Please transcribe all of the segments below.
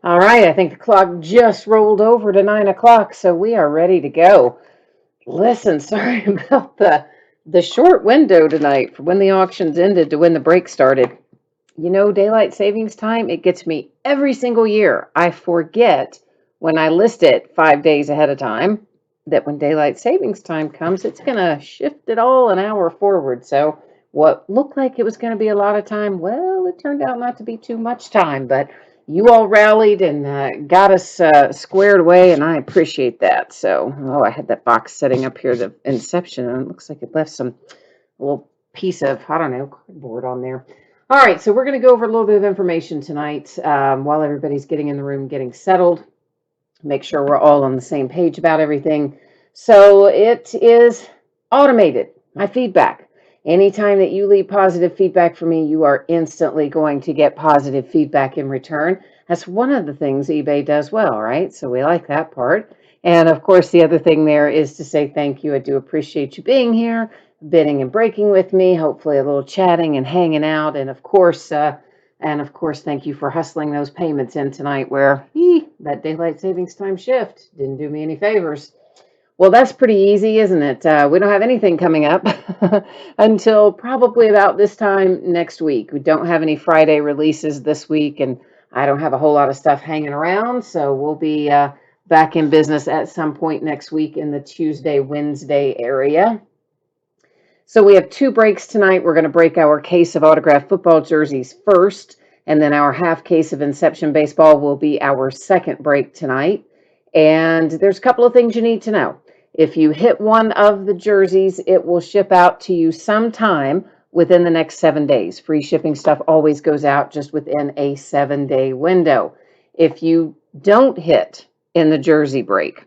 All right, I think the clock just rolled over to 9 o'clock, so we are ready to go. Listen, sorry about the short window tonight from when the auctions ended to when the break started. Daylight savings time, it gets me every single year. I forget when I list it 5 days ahead of time that when daylight savings time comes, it's going to shift it all an hour forward. So, what looked like it was going to be a lot of time, well, it turned out not to be too much time, but you all rallied and got us squared away, and I appreciate that. So, I had that box setting up here, the Inception, and it looks like it left some little piece of, I don't know, cardboard on there. All right, so we're going to go over a little bit of information tonight while everybody's getting in the room, getting settled, make sure we're all on the same page about everything. So it is automated, my feedback. Anytime that you leave positive feedback for me, you are instantly going to get positive feedback in return. That's one of the things eBay does well, right? So we like that part. And of course, the other thing there is to say thank you. I do appreciate you being here, bidding and breaking with me, hopefully a little chatting and hanging out. And of course, thank you for hustling those payments in tonight where that daylight savings time shift didn't do me any favors. Well, that's pretty easy, isn't it? We don't have anything coming up until probably about this time next week. We don't have any Friday releases this week, and I don't have a whole lot of stuff hanging around. So we'll be back in business at some point next week in the Tuesday, Wednesday area. So we have two breaks tonight. We're going to break our case of autographed football jerseys first, and then our half case of Inception Baseball will be our second break tonight. And there's a couple of things you need to know. If you hit one of the jerseys, it will ship out to you sometime within the next 7 days. Free shipping stuff always goes out just within a 7-day window. If you don't hit in the jersey break,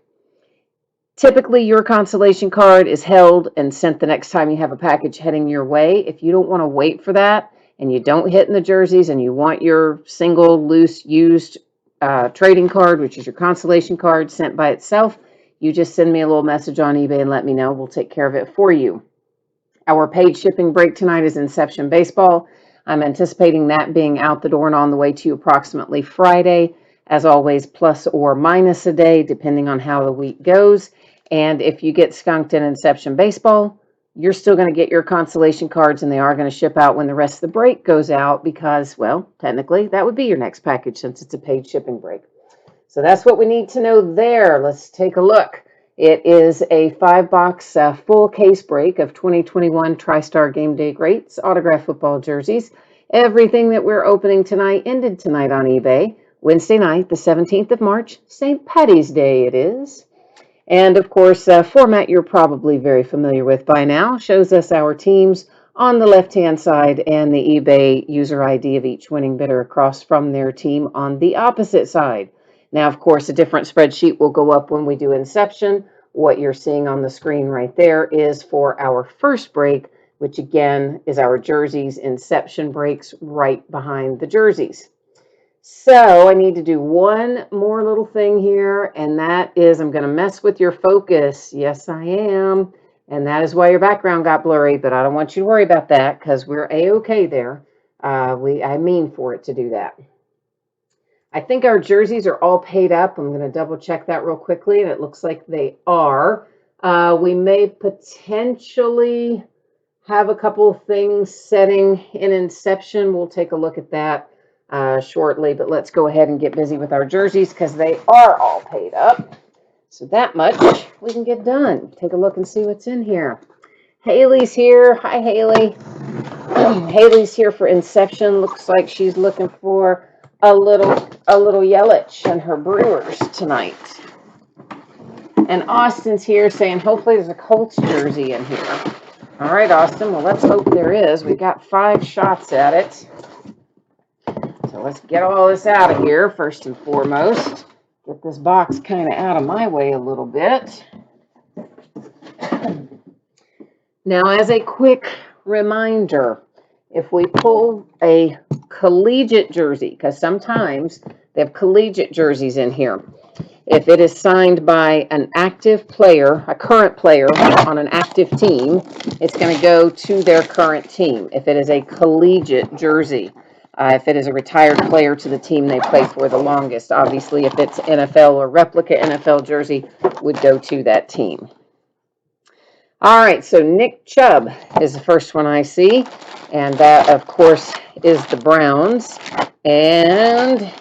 typically, your consolation card is held and sent the next time you have a package heading your way. If you don't want to wait for that and you don't hit in the jerseys and you want your single, loose, used trading card, which is your consolation card, sent by itself, you just send me a little message on eBay and let me know. We'll take care of it for you. Our paid shipping break tonight is Inception Baseball. I'm anticipating that being out the door and on the way to you approximately Friday. As always, plus or minus a day, depending on how the week goes. And if you get skunked in Inception Baseball, you're still going to get your consolation cards, and they are going to ship out when the rest of the break goes out because, well, technically, that would be your next package since it's a paid shipping break. So that's what we need to know there. Let's take a look. It is a 5-box full case break of 2021 TriStar Game Day Greats autographed football jerseys. Everything that we're opening tonight ended tonight on eBay. Wednesday night, the 17th of March, St. Patty's Day it is. And of course, format you're probably very familiar with by now. Shows us our teams on the left-hand side and the eBay user ID of each winning bidder across from their team on the opposite side. Now, of course, a different spreadsheet will go up when we do Inception. What you're seeing on the screen right there is for our first break, which again is our jerseys Inception breaks right behind the jerseys. So I need to do one more little thing here, and that is I'm going to mess with your focus. Yes, I am. And that is why your background got blurry, but I don't want you to worry about that because we're A-okay there. I mean for it to do that. I think our jerseys are all paid up. I'm going to double check that real quickly, and it looks like they are. We may potentially have a couple of things setting in Inception. We'll take a look at that shortly, but let's go ahead and get busy with our jerseys because they are all paid up. So that much we can get done. Take a look and see what's in here. Haley's here. Hi, Haley. Haley's here for Inception. Looks like she's looking for a little Yelich and her Brewers tonight. And Austin's here saying hopefully there's a Colts jersey in here. All right, Austin. Well, let's hope there is. We got 5 shots at it. So let's get all this out of here first and foremost. Get this box kind of out of my way a little bit. Now, as a quick reminder, if we pull a collegiate jersey, because sometimes they have collegiate jerseys in here, if it is signed by an active player, a current player on an active team, it's going to go to their current team if it is a collegiate jersey. if it is a retired player to the team they play for the longest. Obviously, if it's NFL or replica NFL jersey, would go to that team. All right, so Nick Chubb is the first one I see, and that, of course, is the Browns. And,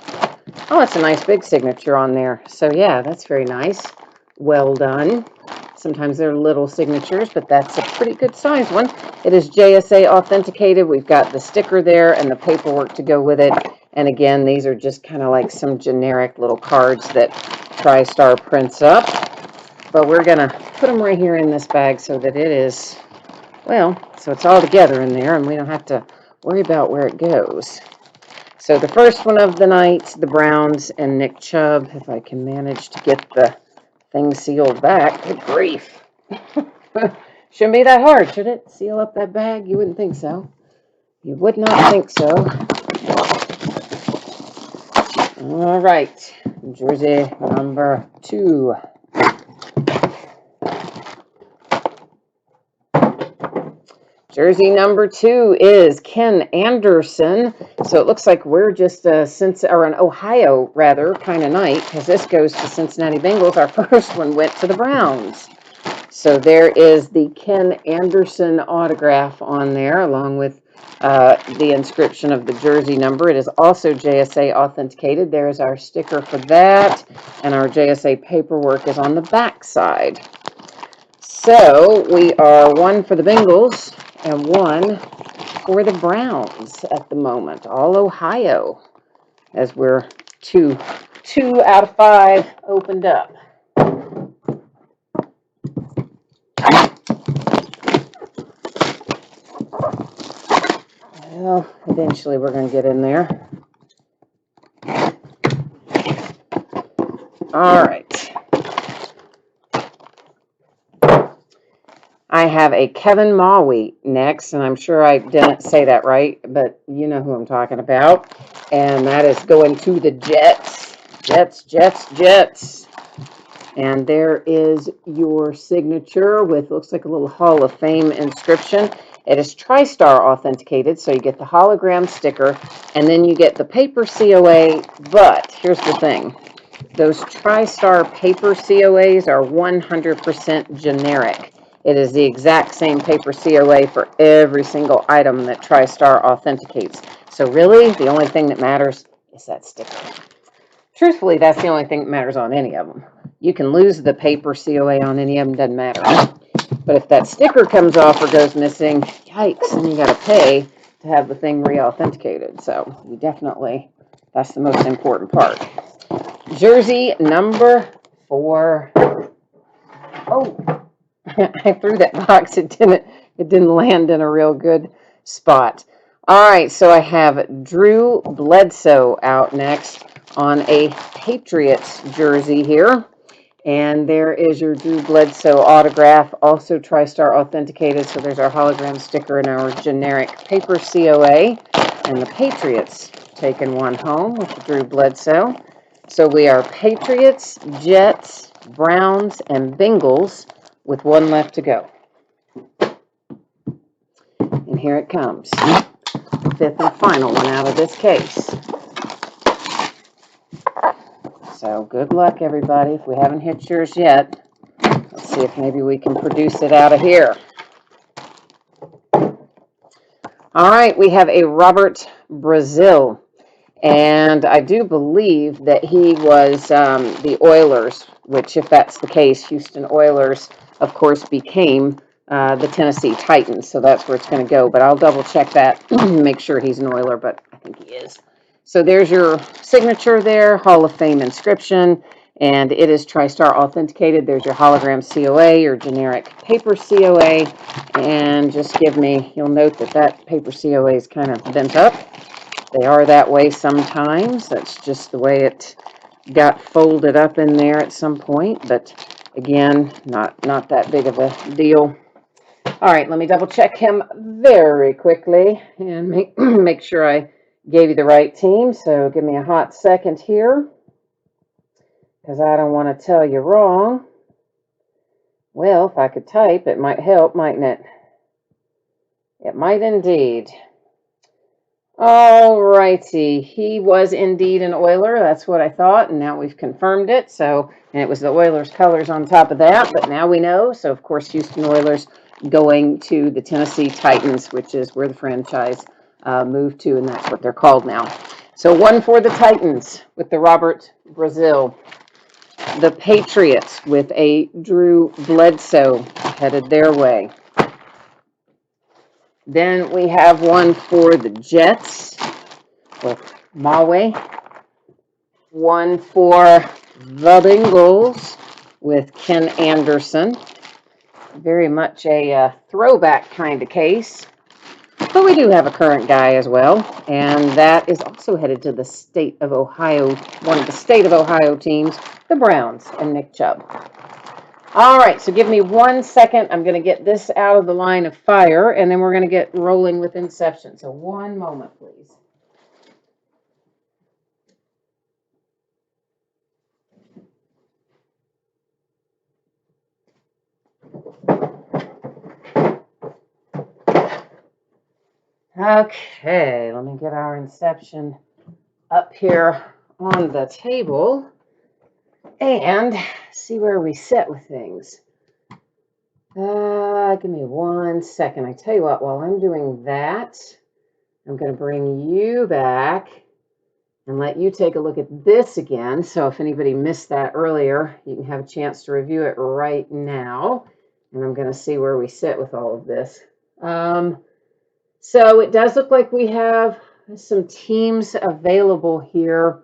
oh, it's a nice big signature on there. So, yeah, that's very nice. Well done. Sometimes they're little signatures, but that's a pretty good size one. It is JSA authenticated. We've got the sticker there and the paperwork to go with it. And again, these are just kind of like some generic little cards that TriStar prints up. But we're going to put them right here in this bag so that it is, well, so it's all together in there and we don't have to worry about where it goes. So the first one of the night, the Browns and Nick Chubb, if I can manage to get the thing sealed back. Good grief. Shouldn't be that hard, should it? Seal up that bag? You wouldn't think so. You would not think so. All right. Jersey number 2. Jersey number 2 is Ken Anderson. So it looks like we're just an Ohio, rather, kind of night, because this goes to Cincinnati Bengals. Our first one went to the Browns. So there is the Ken Anderson autograph on there, along with the inscription of the jersey number. It is also JSA authenticated. There's our sticker for that, and our JSA paperwork is on the back side. So we are 1 for the Bengals and 1 for the Browns at the moment. All Ohio, as we're 2 out of 5 opened up. Well, eventually we're going to get in there. All right. I have a Kevin Maui next, and I'm sure I didn't say that right, but you know who I'm talking about. And that is going to the Jets. Jets. And there is your signature with, looks like a little Hall of Fame inscription. It is TriStar authenticated, so you get the hologram sticker, and then you get the paper COA, but here's the thing. Those TriStar paper COAs are 100% generic. It is the exact same paper COA for every single item that TriStar authenticates. So really, the only thing that matters is that sticker. Truthfully, that's the only thing that matters on any of them. You can lose the paper COA on any of them, doesn't matter. But if that sticker comes off or goes missing, yikes, then you got to pay to have the thing re-authenticated. So you definitely, that's the most important part. Jersey number 4. Oh, I threw that box. It didn't land in a real good spot. All right, so I have Drew Bledsoe out next on a Patriots jersey here. And there is your Drew Bledsoe autograph, also TriStar authenticated. So there's our hologram sticker and our generic paper COA. And the Patriots taking one home with the Drew Bledsoe. So we are Patriots, Jets, Browns, and Bengals with 1 left to go. And here it comes. 5th and final one out of this case. So good luck, everybody. If we haven't hit yours yet, let's see if maybe we can produce it out of here. All right, we have a Robert Brazil. And I do believe that he was the Oilers, which, if that's the case, Houston Oilers, of course, became the Tennessee Titans. So that's where it's going to go. But I'll double check that, make sure he's an Oiler, but I think he is. So there's your signature there, Hall of Fame inscription, and it is TriStar authenticated. There's your hologram COA, your generic paper COA, and just give me, you'll note that that paper COA is kind of bent up. They are that way sometimes. That's just the way it got folded up in there at some point. But again, not that big of a deal. All right, let me double check him very quickly and make sure I gave you the right team. So give me a hot second here, because I don't want to tell you wrong. Well, if I could type, it might help, mightn't it? It might indeed. All righty. He was indeed an Oiler. That's what I thought, and now we've confirmed it. So, and it was the Oilers colors on top of that, but now we know. So, of course, Houston Oilers going to the Tennessee Titans, which is where the franchise moved to, and that's what they're called now. So, one for the Titans with the Robert Brazil. The Patriots with a Drew Bledsoe headed their way. Then we have one for the Jets with Maui. One for the Bengals with Ken Anderson. Very much a throwback kind of case. But we do have a current guy as well. And that is also headed to the state of Ohio, one of the state of Ohio teams, the Browns and Nick Chubb. All right, so give me 1 second. I'm going to get this out of the line of fire, and then we're going to get rolling with Inception. So 1 moment, please. Okay, let me get our Inception up here on the table and see where we sit with things. Give me 1 second. I tell you what, while I'm doing that, I'm going to bring you back and let you take a look at this again. So if anybody missed that earlier, you can have a chance to review it right now. And I'm going to see where we sit with all of this. So it does look like we have some teams available here.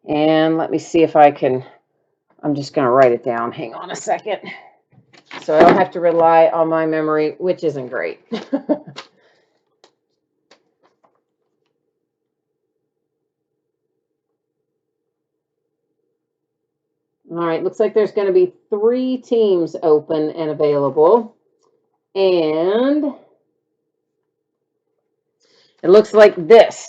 And let me see if I can, I'm just going to write it down. Hang on a second. So I don't have to rely on my memory, which isn't great. All right, looks like there's going to be 3 teams open and available. And it looks like this.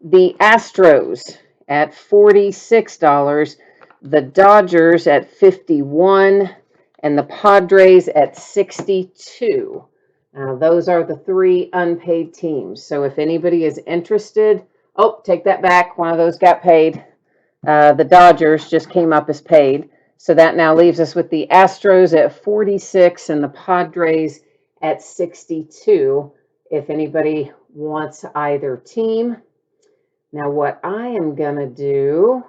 The Astros at $46, the Dodgers at $51, and the Padres at $62. Now, those are the 3 unpaid teams. So if anybody is interested, oh, take that back. One of those got paid. The Dodgers just came up as paid. So that now leaves us with the Astros at 46 and the Padres at 62. If anybody wants either team. Now what I am going to do,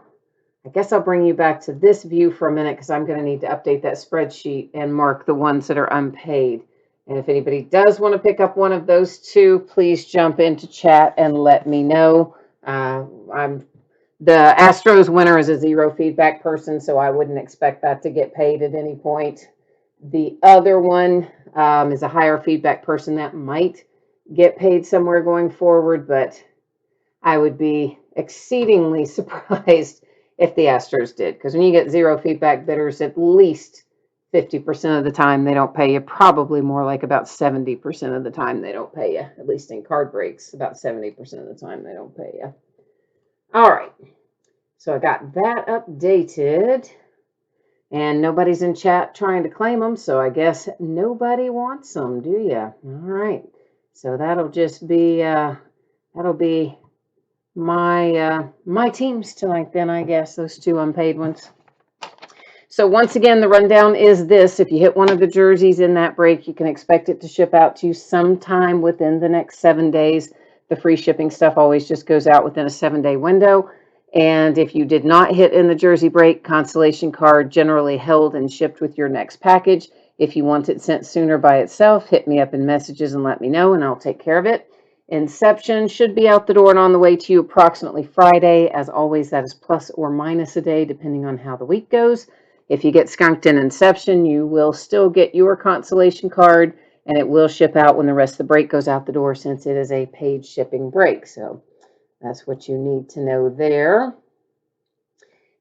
I guess I'll bring you back to this view for a minute because I'm going to need to update that spreadsheet and mark the ones that are unpaid. And if anybody does want to pick up one of those 2, please jump into chat and let me know. The Astros winner is a 0 feedback person, so I wouldn't expect that to get paid at any point. The other one is a higher feedback person that might get paid somewhere going forward, but I would be exceedingly surprised if the Astros did, because when you get 0 feedback bidders, at least 50% of the time they don't pay you, probably more like about 70% of the time they don't pay you, at least in card breaks, about 70% of the time they don't pay you. All right, so I got that updated, and nobody's in chat trying to claim them, so I guess nobody wants them, do you? All right, so that'll just be, that'll be my teams tonight then, I guess, those 2 unpaid ones. So once again, the rundown is this. If you hit one of the jerseys in that break, you can expect it to ship out to you sometime within the next 7 days. The free shipping stuff always just goes out within a 7-day window. And if you did not hit in the jersey break, consolation card generally held and shipped with your next package. If you want it sent sooner by itself, hit me up in messages and let me know, and I'll take care of it. Inception should be out the door and on the way to you approximately Friday. As always, that is plus or minus a day, depending on how the week goes. If you get skunked in Inception, you will still get your consolation card, and it will ship out when the rest of the break goes out the door, since it is a paid shipping break. So that's what you need to know there.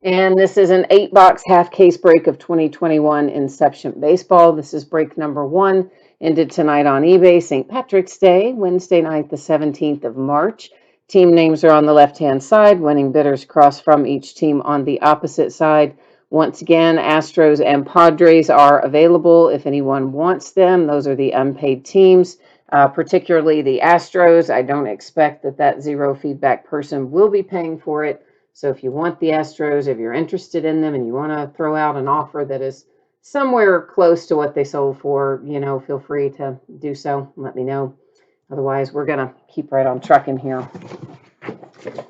And this is an 8-box half case break of 2021 Inception Baseball. This is break number 1. Ended tonight on eBay, St. Patrick's Day, Wednesday night, the 17th of March. Team names are on the left-hand side. Winning bidders cross from each team on the opposite side. Once again, Astros and Padres are available if anyone wants them. Those are the unpaid teams. particularly the Astros. I don't expect that zero feedback person will be paying for it. So if you want the Astros, if you're interested in them and you want to throw out an offer that is somewhere close to what they sold for, feel free to do so. Let me know. Otherwise, we're going to keep right on trucking here.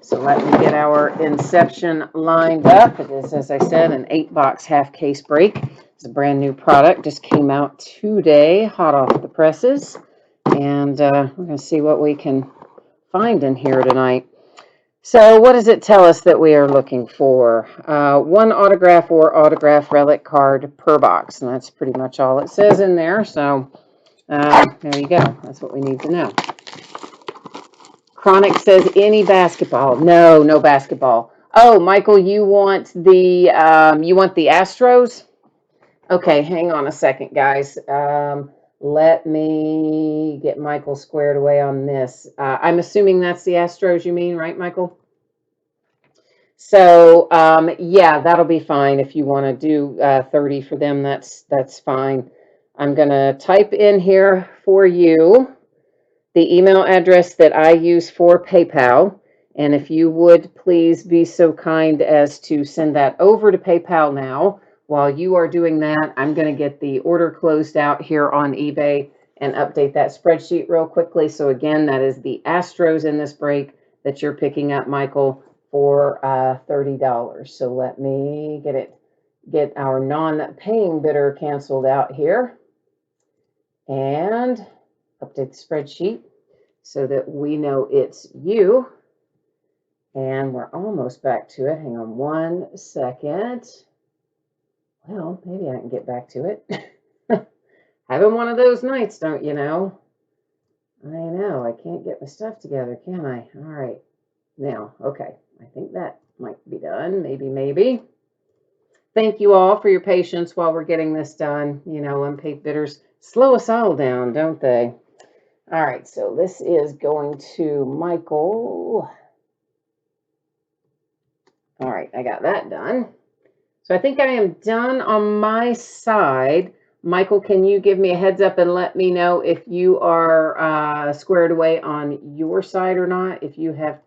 So let me get our Inception lined up. It is, as I said, an 8-box half case break. It's a brand new product. Just came out today, hot off the presses. And we're going to see what we can find in here tonight. So what does it tell us that we are looking for? One autograph or autograph relic card per box. And that's pretty much all it says in there. So there you go. That's what we need to know. Chronic says any basketball. No basketball. Oh, Michael, you want the Astros? Okay, hang on a second, guys. Let me get Michael squared away on this. I'm assuming that's the Astros you mean, right, Michael? So, yeah, that'll be fine. If you want to do 30 for them, that's fine. I'm going to type in here for you the email address that I use for PayPal. And if you would please be so kind as to send that over to PayPal now. While you are doing that, I'm going to get the order closed out here on eBay and update that spreadsheet real quickly. So again, that is the Astros in this break that you're picking up, Michael, for $30. So let me get our non-paying bidder canceled out here and update the spreadsheet so that we know it's you. And we're almost back to it. Hang on 1 second. Well, maybe I can get back to it. Having one of those nights, don't you know? I know, I can't get my stuff together, can I? All right. Now, okay. I think that might be done. Maybe. Thank you all for your patience while we're getting this done. Unpaid bidders slow us all down, don't they? All right, so this is going to Michael. All right, I got that done. So I think I am done on my side. Michael, can you give me a heads up and let me know if you are squared away on your side or not, if you have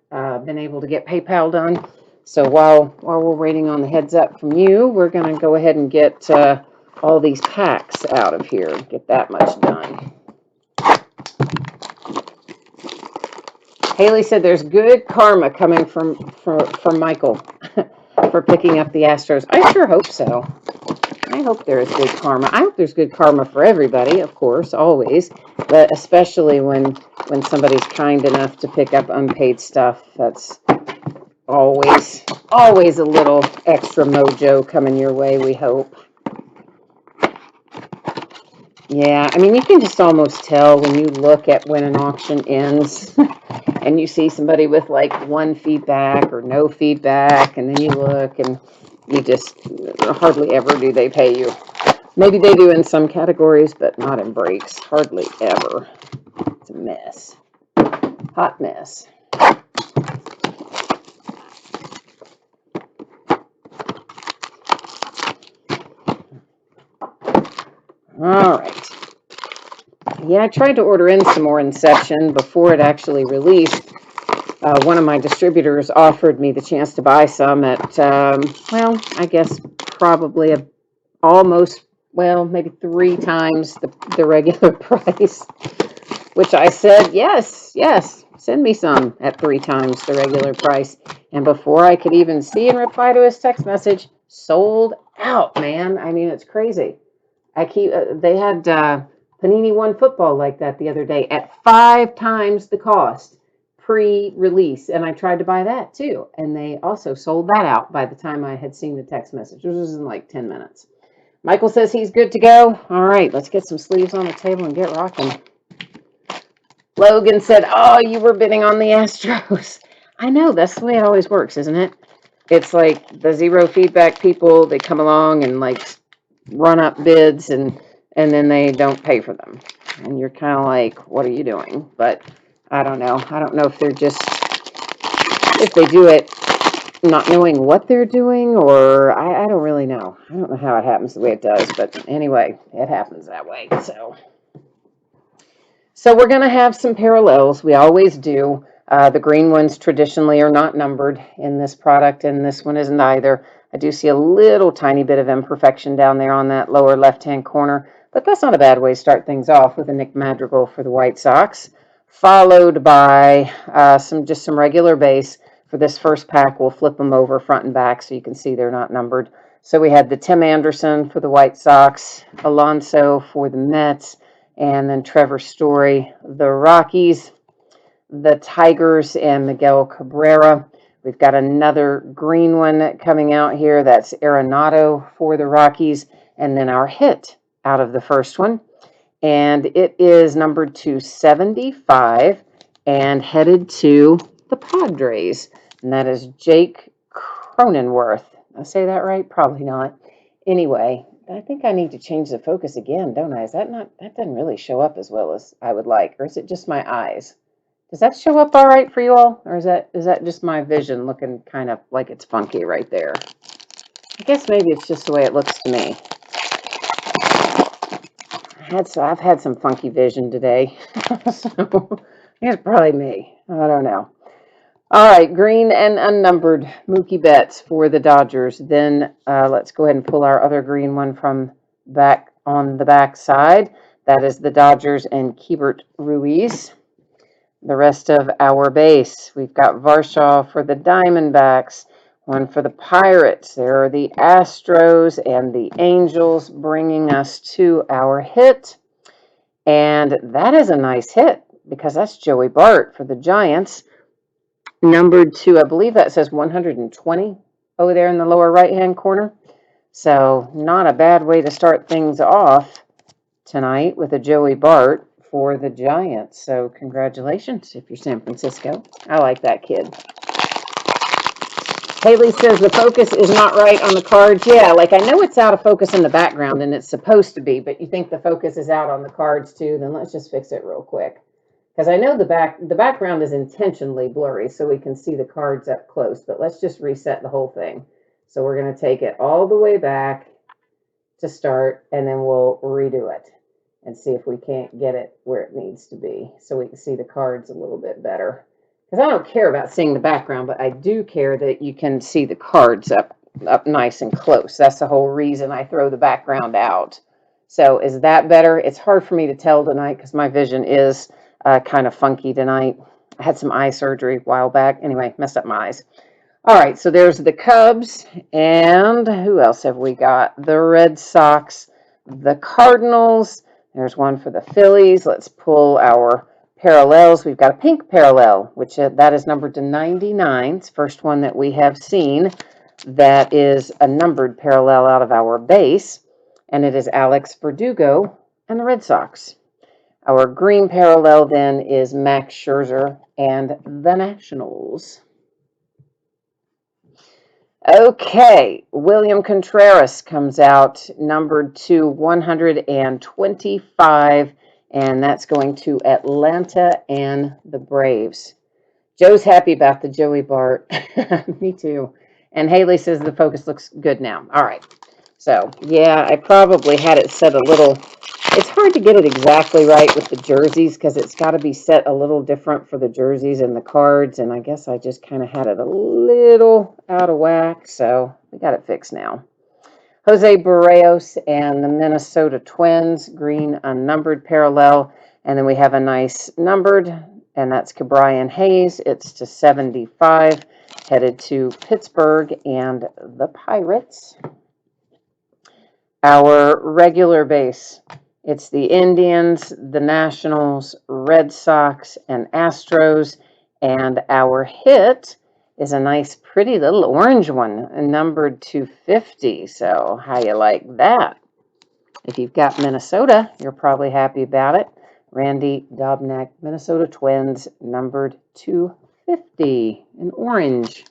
been able to get PayPal done? So while we're waiting on the heads up from you, we're going to go ahead and get all these packs out of here, get that much done. Haley said there's good karma coming from Michael for picking up the Astros. I sure hope so. I hope there is good karma. I hope there's good karma for everybody, of course, always, but especially when somebody's kind enough to pick up unpaid stuff. That's always a little extra mojo coming your way, we hope. Yeah, I mean, you can just almost tell when you look at when an auction ends and you see somebody with like one feedback or no feedback, and then you look and you just hardly ever do they pay you. Maybe they do in some categories, but not in breaks. Hardly ever. It's a mess. Hot mess. All right. Yeah, I tried to order in some more Inception before it actually released. One of my distributors offered me the chance to buy some at, well, I guess probably maybe 3 times the regular price, which I said, yes, send me some at 3 times the regular price. And before I could even see and reply to his text message, sold out, man. I mean, it's crazy. They had Panini One Football like that the other day at 5 times the cost pre-release, and I tried to buy that too, and they also sold that out by the time I had seen the text message, which was in like 10 minutes. Michael says he's good to go. All right, let's get some sleeves on the table and get rocking. Logan said, oh, you were bidding on the Astros. I know, that's the way it always works, isn't it? It's like the zero feedback people, they come along and like run up bids and then they don't pay for them. And you're kind of like, what are you doing? But I don't know. I don't know if if they do it not knowing what they're doing, or I don't really know. I don't know how it happens the way it does, but anyway, it happens that way. So, So we're going to have some parallels. We always do. The green ones traditionally are not numbered in this product, and this one isn't either. I do see a little tiny bit of imperfection down there on that lower left-hand corner, but that's not a bad way to start things off with a Nick Madrigal for the White Sox, followed by some regular base. For this first pack, we'll flip them over front and back so you can see they're not numbered. So we had the Tim Anderson for the White Sox, Alonso for the Mets, and then Trevor Story, the Rockies, the Tigers, and Miguel Cabrera. We've got another green one coming out here. That's Arenado for the Rockies. And then our hit out of the first one. And it is numbered to 75 and headed to the Padres. And that is Jake Cronenworth. Did I say that right? Probably not. Anyway, I think I need to change the focus again, don't I? That doesn't really show up as well as I would like, or is it just my eyes? Does that show up all right for you all? Or is that just my vision looking kind of like it's funky right there? I guess maybe it's just the way it looks to me. I've had some funky vision today. So I think it's probably me. I don't know. All right, green and unnumbered Mookie Betts for the Dodgers. Then let's go ahead and pull our other green one from back on the back side. That is the Dodgers and Keibert Ruiz. The rest of our base, we've got Varshaw for the Diamondbacks, one for the Pirates. There are the Astros and the Angels bringing us to our hit. And that is a nice hit because that's Joey Bart for the Giants. Numbered to, I believe that says 120 over there in the lower right-hand corner. So not a bad way to start things off tonight with a Joey Bart for the Giants. So congratulations if you're San Francisco. I like that kid. Haley says the focus is not right on the cards. Yeah, like I know it's out of focus in the background and it's supposed to be, but you think the focus is out on the cards too, then let's just fix it real quick. Because I know the background is intentionally blurry so we can see the cards up close, but let's just reset the whole thing. So we're going to take it all the way back to start, and then we'll redo it and see if we can't get it where it needs to be so we can see the cards a little bit better. Because I don't care about seeing the background, but I do care that you can see the cards up nice and close. That's the whole reason I throw the background out. So is that better? It's hard for me to tell tonight because my vision is kind of funky tonight. I had some eye surgery a while back. Anyway, messed up my eyes. All right, so there's the Cubs. And who else have we got? The Red Sox, the Cardinals. There's one for the Phillies. Let's pull our parallels. We've got a pink parallel, which that is numbered to 99. It's the first one that we have seen that is a numbered parallel out of our base. And it is Alex Verdugo and the Red Sox. Our green parallel then is Max Scherzer and the Nationals. Okay, William Contreras comes out numbered to 125, and that's going to Atlanta and the Braves. Joe's happy about the Joey Bart. Me too. And Haley says the focus looks good now. All right. So, yeah, I probably had it set a little. It's hard to get it exactly right with the jerseys because it's got to be set a little different for the jerseys and the cards. And I guess I just kind of had it a little out of whack. So we got it fixed now. Jose Barrios and the Minnesota Twins, green unnumbered parallel. And then we have a nice numbered, and that's Ke'Bryan Hayes. It's to 75, headed to Pittsburgh and the Pirates. Our regular base, it's the Indians, the Nationals, Red Sox, and Astros. And our hit is a nice, pretty little orange one, numbered to 50. So how you like that? If you've got Minnesota, you're probably happy about it. Randy Dobnak, Minnesota Twins, numbered 250 in orange.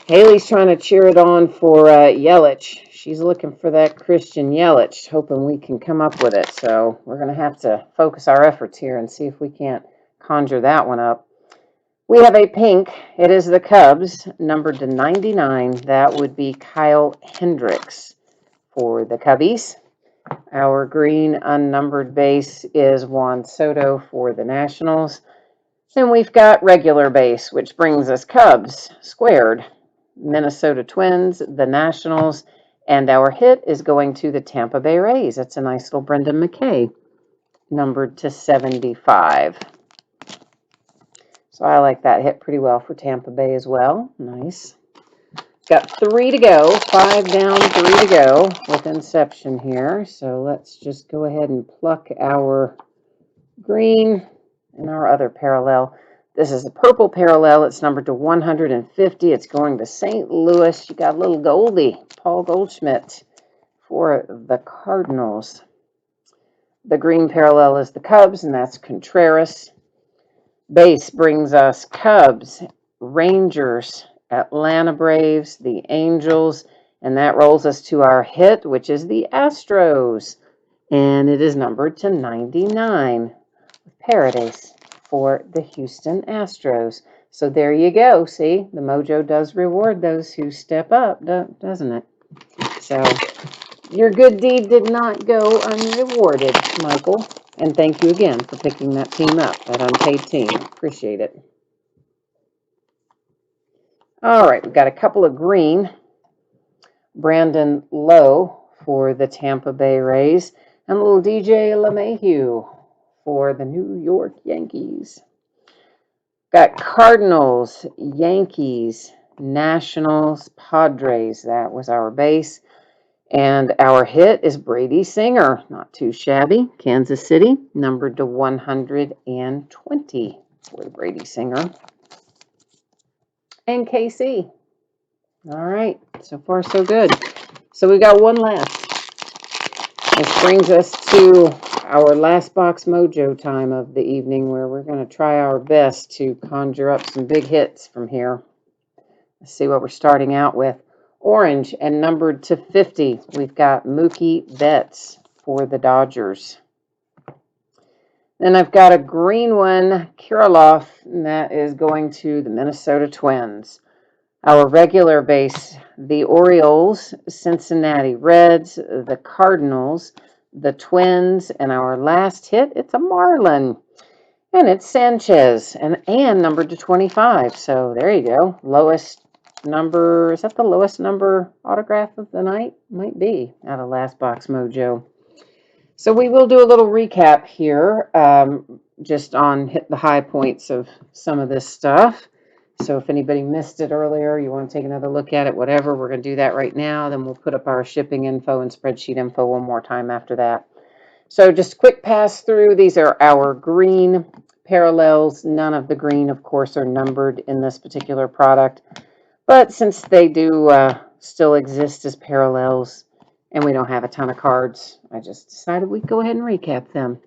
Haley's trying to cheer it on for Yelich. She's looking for that Christian Yelich, hoping we can come up with it. So we're going to have to focus our efforts here and see if we can't conjure that one up. We have a pink. It is the Cubs, numbered to 99. That would be Kyle Hendricks for the Cubbies. Our green unnumbered base is Juan Soto for the Nationals. Then we've got regular base, which brings us Cubs squared, Minnesota Twins, the Nationals, and our hit is going to the Tampa Bay Rays. That's a nice little Brendan McKay, numbered to 75. So I like that hit pretty well for Tampa Bay as well. Nice. Got 3 to go, 5 down, 3 to go with Inception here. So let's just go ahead and pluck our green and our other parallel. This is a purple parallel. It's numbered to 150. It's going to St. Louis. You got a little Goldie, Paul Goldschmidt for the Cardinals. The green parallel is the Cubs, and that's Contreras. Base brings us Cubs, Rangers, Atlanta Braves, the Angels, and that rolls us to our hit, which is the Astros. And it is numbered to 99. Paradise for the Houston Astros. So there you go. See, the mojo does reward those who step up, doesn't it? So your good deed did not go unrewarded, Michael. And thank you again for picking that team up, that unpaid team. Appreciate it. All right, we've got a couple of green. Brandon Lowe for the Tampa Bay Rays, and a little DJ LeMahieu for the New York Yankees. Got Cardinals, Yankees, Nationals, Padres. That was our base. And our hit is Brady Singer. Not too shabby. Kansas City, numbered to 120 for Brady Singer. And KC. All right. So far, so good. So we got one left. This brings us to our last box mojo time of the evening, where we're going to try our best to conjure up some big hits from here. Let's see what we're starting out with. Orange and numbered to 50. We've got Mookie Betts for the Dodgers. Then I've got a green one, Kirilloff, and that is going to the Minnesota Twins. Our regular base, the Orioles, Cincinnati Reds, the Cardinals, the Twins, and our last hit, it's a Marlin. And it's Sanchez, and numbered to 25. So there you go. Lowest number, is that the lowest number autograph of the night? Might be, out of Last Box Mojo. So we will do a little recap here, just on hit the high points of some of this stuff. So if anybody missed it earlier, you want to take another look at it, whatever, we're going to do that right now. Then we'll put up our shipping info and spreadsheet info one more time after that. So just a quick pass through. These are our green parallels. None of the green, of course, are numbered in this particular product. But since they do still exist as parallels and we don't have a ton of cards, I just decided we'd go ahead and recap them.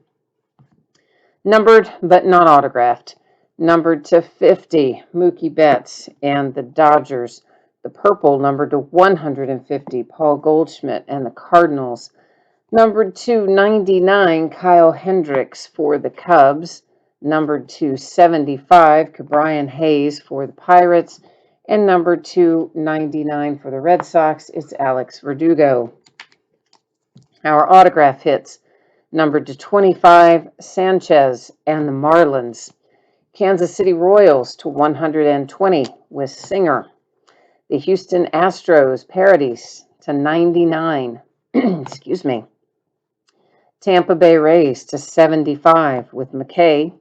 Numbered but not autographed. Numbered to 50, Mookie Betts and the Dodgers. The purple numbered to 150, Paul Goldschmidt and the Cardinals. Numbered to 99, Kyle Hendricks for the Cubs. Numbered to 75, Ke'Bryan Hayes for the Pirates. And numbered to 99 for the Red Sox, it's Alex Verdugo. Our autograph hits. Numbered to 25, Sanchez and the Marlins. Kansas City Royals to 120 with Singer. The Houston Astros, Paradise to 99. Excuse me. Tampa Bay Rays to 75 with McKay.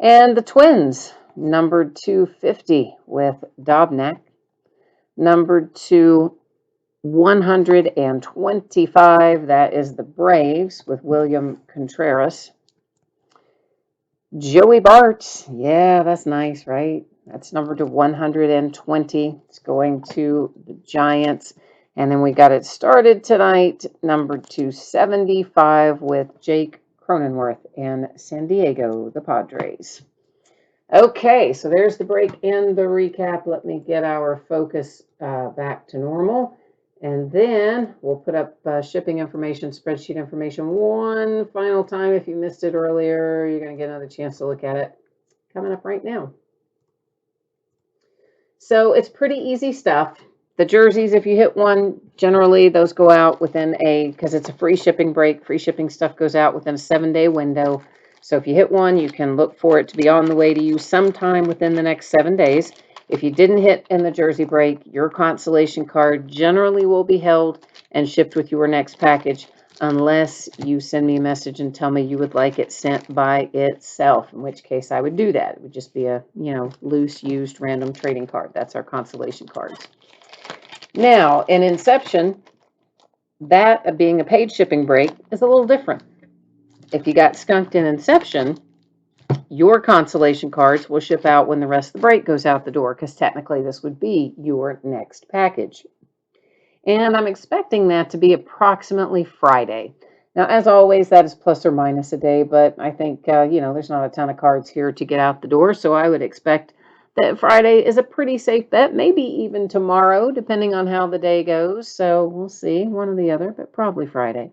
And the Twins, numbered to 50 with Dobnak. Numbered to 125, that is the Braves with William Contreras. Joey Bart, yeah, that's nice, right? That's numbered to 120. It's going to the Giants. And then we got it started tonight, numbered to 75 with Jake Cronenworth and San Diego, the Padres. Okay, so there's the break and the recap. Let me get our focus back to normal. And then we'll put up shipping information, spreadsheet information one final time. If you missed it earlier, you're going to get another chance to look at it coming up right now. So it's pretty easy stuff. The jerseys, if you hit one, generally those go out within because it's a free shipping break. Free shipping stuff goes out within a 7-day window. So if you hit one, you can look for it to be on the way to you sometime within the next 7 days. If you didn't hit in the jersey break, your consolation card generally will be held and shipped with your next package, unless you send me a message and tell me you would like it sent by itself, in which case I would do that. It would just be a, loose, used, random trading card. That's our consolation cards. Now, in Inception, that being a paid shipping break is a little different. If you got skunked in Inception, your consolation cards will ship out when the rest of the break goes out the door, because technically this would be your next package. And I'm expecting that to be approximately Friday. Now, as always, that is plus or minus a day, but I think, there's not a ton of cards here to get out the door, so I would expect that Friday is a pretty safe bet, maybe even tomorrow, depending on how the day goes. So we'll see, one or the other, but probably Friday.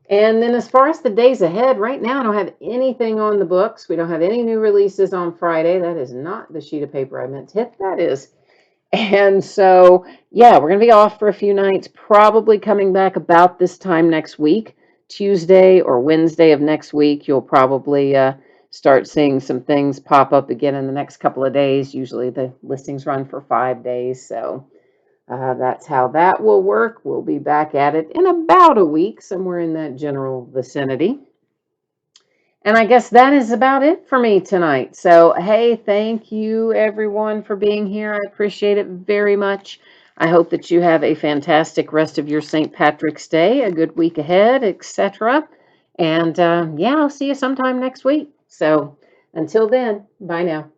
And then as far as the days ahead, right now I don't have anything on the books. We don't have any new releases on Friday. That is not the sheet of paper I meant to hit. That is. And so, yeah, we're going to be off for a few nights, probably coming back about this time next week. Tuesday or Wednesday of next week, you'll probably start seeing some things pop up again in the next couple of days. Usually the listings run for 5 days. So that's how that will work. We'll be back at it in about a week, somewhere in that general vicinity. And I guess that is about it for me tonight. So, hey, thank you everyone for being here. I appreciate it very much. I hope that you have a fantastic rest of your St. Patrick's Day, a good week ahead, etc. And yeah, I'll see you sometime next week. So until then, bye now.